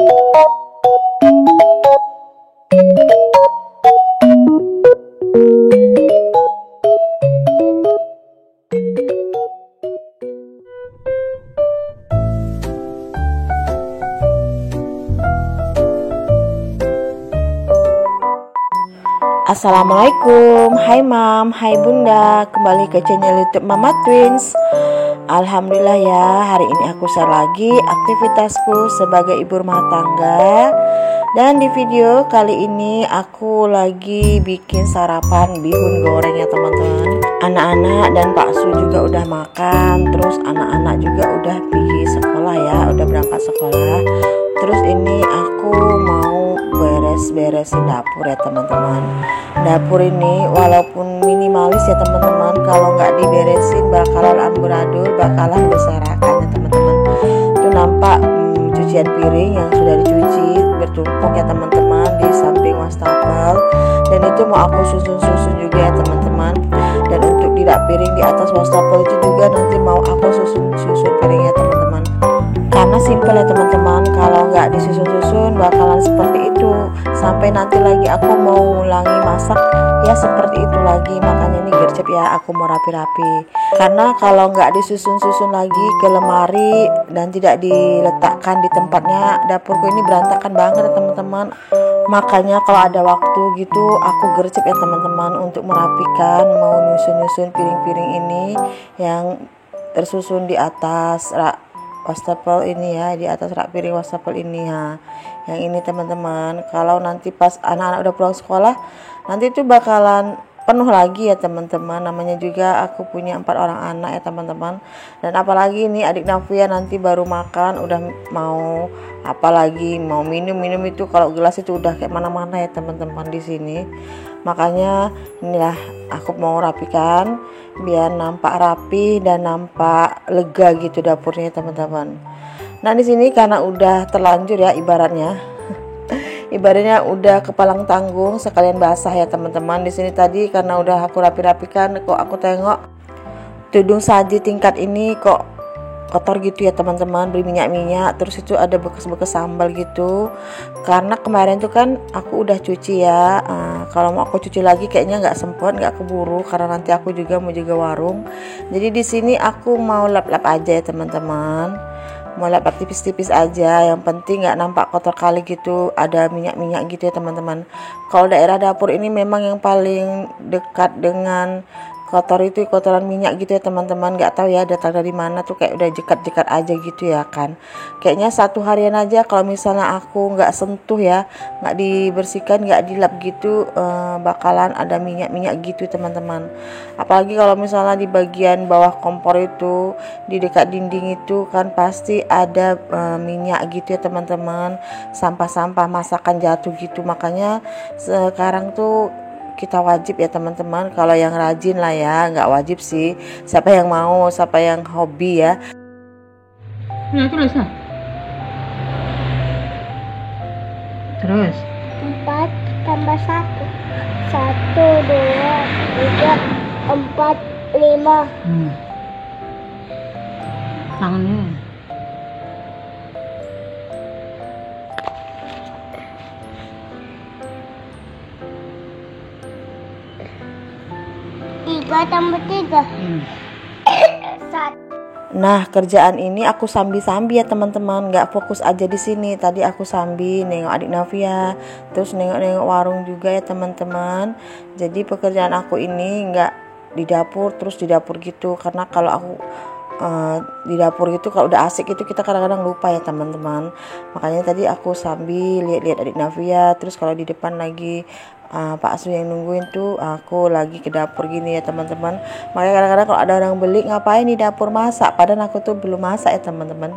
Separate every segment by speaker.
Speaker 1: Assalamualaikum, hai Mam, hai Bunda, kembali ke channel YouTube Mama Twins. Alhamdulillah ya, hari ini aku share lagi aktivitasku sebagai ibu rumah tangga. Dan di video kali ini aku lagi bikin sarapan bihun goreng ya teman-teman. Anak-anak dan Pak Su juga udah makan, terus anak-anak juga udah pergi sekolah ya, udah berangkat sekolah. Terus ini aku mau beres-beresin dapur ya teman-teman. Dapur ini walaupun minimalis ya teman-teman, kalau nggak diberesin bakalan amburadul, bakalan berserakan ya teman-teman. Itu nampak cucian piring yang sudah dicuci bertumpuk ya teman-teman di samping wastafel. Dan itu mau aku susun-susun juga ya teman-teman. Dan untuk di rak piring di atas wastafel itu juga nanti mau aku susun piringnya teman-teman. Karena simpel ya teman-teman, kalau nggak disusun-susun bakalan seperti itu. Sampai nanti lagi aku mau ulangi masak ya seperti itu lagi. Makanya ini gercep ya, aku mau rapi-rapi. Karena kalau nggak disusun-susun lagi ke lemari dan tidak diletakkan di tempatnya, dapurku ini berantakan banget ya teman-teman. Makanya kalau ada waktu gitu aku gercep ya teman-teman untuk merapikan, mau nyusun-nyusun piring-piring ini yang tersusun di atas rak wastafel ini ya, di atas rak piring wastafel ini ya. Yang ini teman-teman, kalau nanti pas anak-anak udah pulang sekolah, nanti itu bakalan penuh lagi ya teman-teman. Namanya juga aku punya 4 orang anak ya teman-teman. Dan apalagi ini adik Navia nanti baru makan udah mau apalagi mau minum itu, kalau gelas itu udah kayak mana-mana ya teman-teman di sini. Makanya inilah aku mau rapikan biar nampak rapi dan nampak lega gitu dapurnya teman-teman. Nah di sini karena udah terlanjur ya ibaratnya udah kepalang tanggung sekalian basah ya teman-teman. Di sini tadi karena udah aku rapi-rapikan, kok aku tengok tudung saji tingkat ini kok kotor gitu ya teman-teman, berminyak-minyak, terus itu ada bekas-bekas sambal gitu. Karena kemarin tuh kan aku udah cuci ya, kalau mau aku cuci lagi kayaknya nggak sempet, nggak keburu karena nanti aku juga mau jaga warung. Jadi di sini aku mau lap-lap aja ya teman-teman, mau lap tipis-tipis aja, yang penting nggak nampak kotor kali gitu, ada minyak-minyak gitu ya teman-teman. Kalau daerah dapur ini memang yang paling dekat dengan kotor itu kotoran minyak gitu ya teman-teman. Nggak tahu ya datang dari mana tuh, kayak udah jekat-jekat aja gitu ya kan. Kayaknya satu harian aja kalau misalnya aku nggak sentuh ya, nggak dibersihkan, nggak dilap gitu, bakalan ada minyak-minyak gitu teman-teman. Apalagi kalau misalnya di bagian bawah kompor itu, di dekat dinding itu kan pasti ada minyak gitu ya teman-teman, sampah-sampah masakan jatuh gitu. Makanya sekarang tuh kita wajib ya teman-teman, kalau yang rajin lah ya, nggak wajib sih, siapa yang mau, siapa yang hobi ya.
Speaker 2: Terus 4 tambah 1 1 2 3 4 5 tangannya. Tiga tambah 3 1.
Speaker 1: Nah kerjaan ini aku sambi-sambi ya teman-teman, nggak fokus aja di sini. Tadi aku sambi nengok adik Navia, terus nengok-nengok warung juga ya teman-teman. Jadi pekerjaan aku ini nggak di dapur terus di dapur gitu, karena kalau aku di dapur gitu kalau udah asik itu kita kadang-kadang lupa ya teman-teman. Makanya tadi aku sambil lihat-lihat adik Navia, terus kalau di depan lagi Pak Su yang nungguin tuh, aku lagi ke dapur gini ya teman-teman. Makanya kadang-kadang kalau ada orang beli, ngapain di dapur masak, padahal aku tuh belum masak ya teman-teman.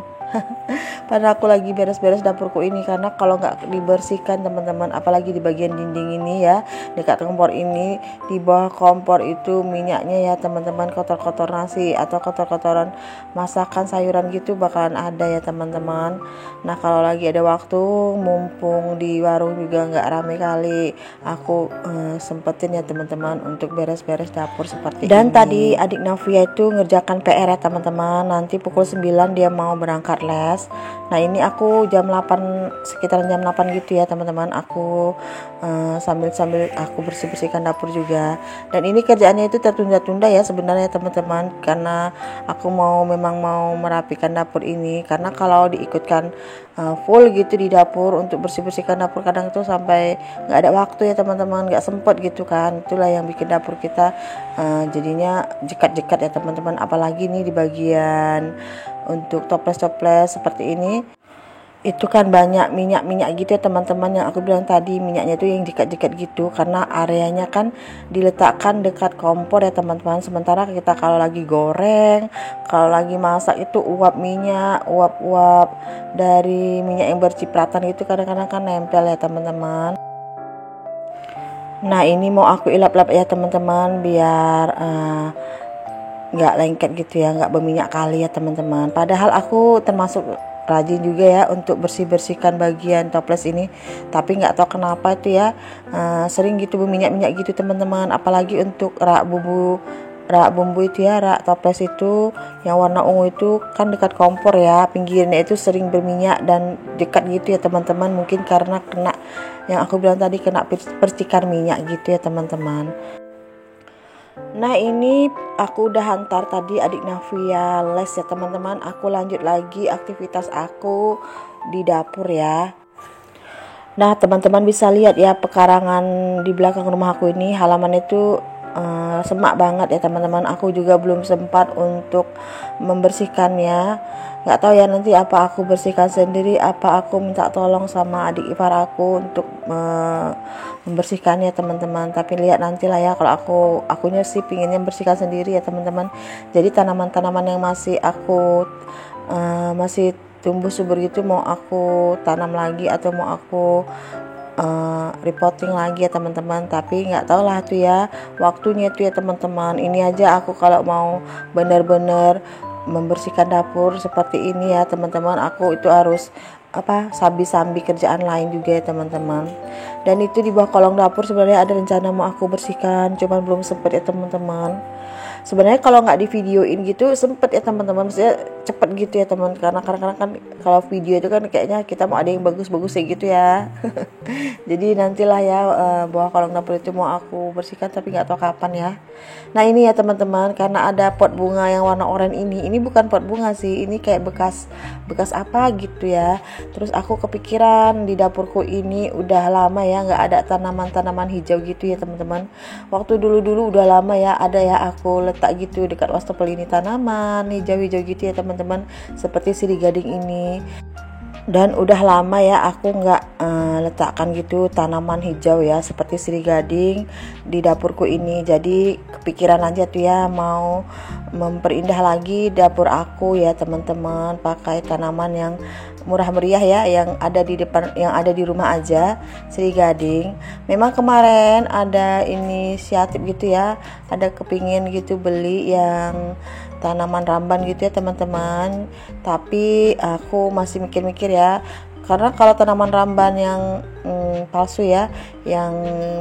Speaker 1: Padahal aku lagi beres-beres dapurku ini, karena kalau nggak dibersihkan teman-teman, apalagi di bagian dinding ini ya, dekat kompor ini, di bawah kompor itu minyaknya ya teman-teman, kotor-kotor nasi atau kotor-kotoran masakan sayuran gitu bakalan ada ya teman-teman. Nah kalau lagi ada waktu, mumpung di warung juga nggak rame kali, aku sempetin ya teman-teman untuk beres-beres dapur seperti ini. Dan tadi adik Navia itu ngerjakan PR ya teman-teman, nanti pukul 9 dia mau berangkat les. Nah ini aku jam 8, sekitaran jam 8 gitu ya teman-teman, aku sambil aku bersihkan dapur juga. Dan ini kerjaannya itu tertunda-tunda ya sebenarnya teman-teman, karena aku memang mau merapikan dapur ini, karena kalau diikutkan full gitu di dapur untuk bersihkan dapur kadang itu sampai nggak ada waktu ya teman-teman, nggak sempet gitu kan. Itulah yang bikin dapur kita jadinya jekat-jekat ya teman-teman, apalagi nih di bagian untuk toples-toples seperti ini itu kan banyak minyak gitu ya teman-teman, yang aku bilang tadi minyaknya itu yang jekat-jekat gitu karena areanya kan diletakkan dekat kompor ya teman-teman. Sementara kita kalau lagi goreng, kalau lagi masak itu uap dari minyak yang bercipratan itu kadang-kadang kan nempel ya teman-teman. Nah ini mau aku ilap-lap ya teman-teman biar nggak lengket gitu ya, nggak berminyak kali ya teman-teman. Padahal aku termasuk rajin juga ya untuk bersihkan bagian toples ini, tapi nggak tahu kenapa itu ya sering gitu berminyak gitu teman-teman. Apalagi untuk rak bumbu itu ya, rak toples itu yang warna ungu itu kan dekat kompor ya, pinggirnya itu sering berminyak dan dekat gitu ya teman-teman. Mungkin karena kena yang aku bilang tadi, kena percikan minyak gitu ya teman-teman. Nah ini aku udah hantar tadi adik Navia les ya teman-teman. Aku lanjut lagi aktivitas aku di dapur ya. Nah teman-teman bisa lihat ya pekarangan di belakang rumah aku ini, halaman itu semak banget ya teman-teman. Aku juga belum sempat untuk membersihkannya. Nggak tahu ya nanti apa aku bersihkan sendiri, apa aku minta tolong sama adik ipar aku untuk membersihkannya teman-teman. Tapi lihat nantilah ya, kalau akunya sih pinginnya bersihkan sendiri ya teman-teman. Jadi tanaman-tanaman yang masih aku masih tumbuh subur gitu mau aku tanam lagi atau mau aku repotting lagi ya teman-teman. Tapi nggak tahu lah tuh ya waktunya tuh ya teman-teman. Ini aja aku kalau mau benar-benar membersihkan dapur seperti ini ya teman-teman, aku itu harus sambil kerjaan lain juga ya teman-teman. Dan itu di bawah kolong dapur sebenarnya ada rencana mau aku bersihkan, cuman belum sempet ya teman-teman. Sebenarnya kalau nggak di videoin gitu sempet ya teman-teman, maksudnya cepet gitu ya teman, karena kadang-kadang kan kalau video itu kan kayaknya kita mau ada yang bagus-bagus kayak gitu ya. Jadi nantilah ya bawah kolong dapur itu mau aku bersihkan, tapi nggak tahu kapan ya. Nah ini ya teman-teman, karena ada pot bunga yang warna oranye ini bukan pot bunga sih, ini kayak bekas apa gitu ya. Terus aku kepikiran di dapurku ini udah lama ya nggak ada tanaman hijau gitu ya teman-teman. Waktu dulu udah lama ya ada ya aku letak gitu dekat wastafel ini tanaman hijau-hijau gitu ya teman-teman, seperti sirih gading ini. Dan udah lama ya aku nggak letakkan gitu tanaman hijau ya seperti sirih gading di dapurku ini. Jadi kepikiran aja tuh ya mau memperindah lagi dapur aku ya teman-teman, pakai tanaman yang murah meriah ya, yang ada di depan, yang ada di rumah aja, sirih gading. Memang kemarin ada inisiatif gitu ya, ada kepingin gitu beli yang tanaman ramban gitu ya teman-teman, tapi aku masih mikir-mikir ya, karena kalau tanaman ramban yang palsu ya, yang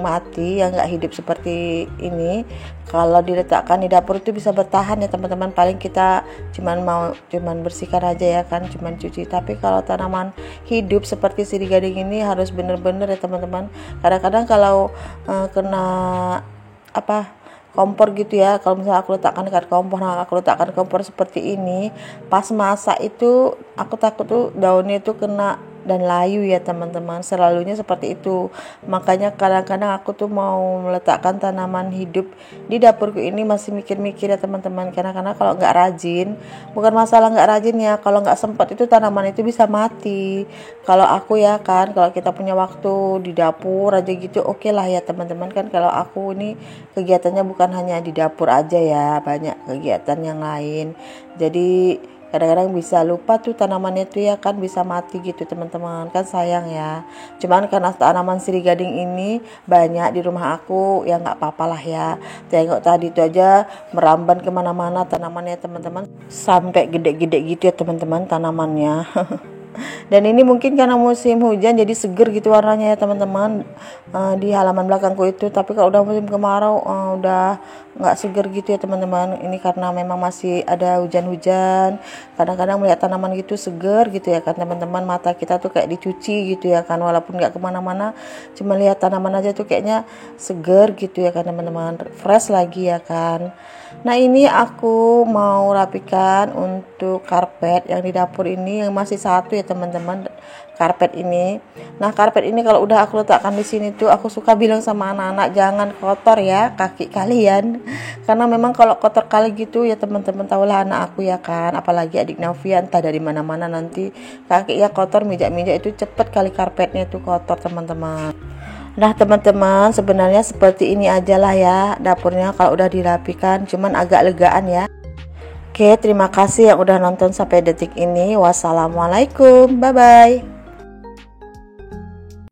Speaker 1: mati, yang nggak hidup seperti ini, kalau diletakkan di dapur itu bisa bertahan ya teman-teman. Paling kita cuman bersihkan aja ya kan, cuman cuci. Tapi kalau tanaman hidup seperti sirih gading ini harus bener-bener ya teman-teman. Kadang-kadang kalau kena kompor gitu ya, kalau misalnya aku letakkan dekat kompor, aku letakkan kompor seperti ini, pas masak itu aku takut tuh daunnya itu kena dan layu ya teman-teman, selalunya seperti itu. Makanya kadang-kadang aku tuh mau meletakkan tanaman hidup di dapurku ini masih mikir-mikir ya teman-teman, karena kalau nggak rajin, bukan masalah nggak rajin ya, kalau nggak sempat itu tanaman itu bisa mati. Kalau aku ya kan, kalau kita punya waktu di dapur aja gitu oke lah ya teman-teman kan. Kalau aku ini kegiatannya bukan hanya di dapur aja ya, banyak kegiatan yang lain, jadi kadang-kadang bisa lupa tuh tanamannya tuh ya kan, bisa mati gitu teman-teman, kan sayang ya. Cuman karena tanaman sirih gading ini banyak di rumah aku ya nggak apa-apa lah ya. Tengok tadi itu aja meramban kemana-mana tanamannya teman-teman, sampai gede-gede gitu ya teman-teman tanamannya. Dan ini mungkin karena musim hujan jadi seger gitu warnanya ya teman-teman, di halaman belakangku itu. Tapi kalau udah musim kemarau udah nggak seger gitu ya teman-teman. Ini karena memang masih ada hujan-hujan. Kadang-kadang melihat tanaman gitu seger gitu ya kan teman-teman, mata kita tuh kayak dicuci gitu ya kan, walaupun nggak kemana-mana, cuma lihat tanaman aja tuh kayaknya seger gitu ya kan teman-teman, fresh lagi ya kan. Nah ini aku mau rapikan untuk karpet yang di dapur ini, yang masih satu ya teman-teman, karpet ini. Nah karpet ini kalau udah aku letakkan di sini tuh aku suka bilang sama anak-anak jangan kotor ya kaki kalian, karena memang kalau kotor kali gitu ya teman-teman, tahulah anak aku ya kan, apalagi adik Novia entah dari mana-mana nanti kaki ya kotor, mijak-mijak itu cepet kali karpetnya itu kotor teman-teman. Nah teman-teman, sebenarnya seperti ini aja lah ya dapurnya kalau udah dirapikan, cuman agak legaan ya. Oke, terima kasih yang udah nonton sampai detik ini. Wassalamualaikum, bye bye.